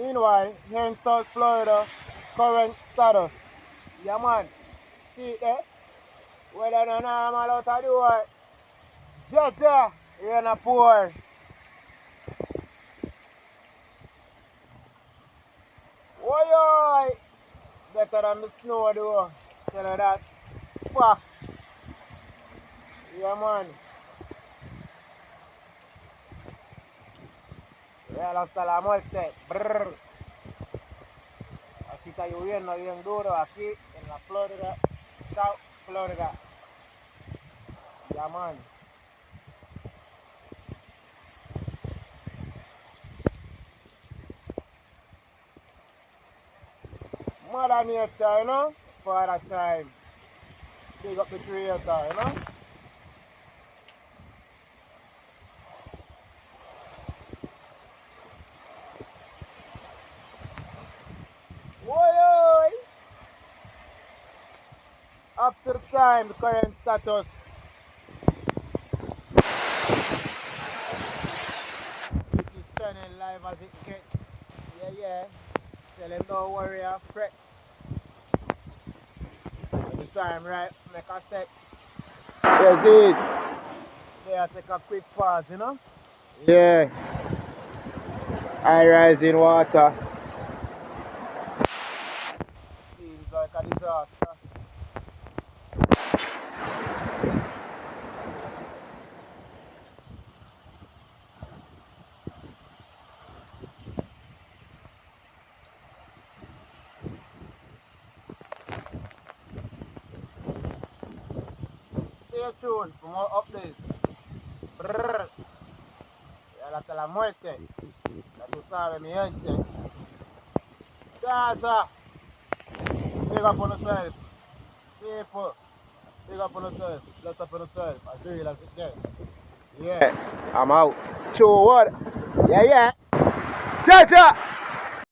Meanwhile, here in South Florida, current status. Yeah man, see it there? Whether no normal out of the door. Jaja, rain a pour. Oi, better than the snow though. Tell her that. Facts. Yeah man. Real hasta la muerte. Brrr. Así está lloviendo bien duro aquí en la Florida, South Florida. Yeah man. Mother nature, you know, for that time. Big up the creator, you know. Oi. Up to the time, the current status. This is channel live as it gets. Yeah. Tell him don't worry or fret. When the time right, make a step. Yes, it. There, take a quick pause, you know. Yeah. I rise in water. Seems like a disaster. Stay tuned for more updates. Brrr. Hasta la muerte. Ya tú sabes, mi gente. Gaza. Big up on yourself. People. Big up on yourself. Bless up on yourself. As real as it gets. Yeah. I'm out. True what? Yeah. Cha-cha.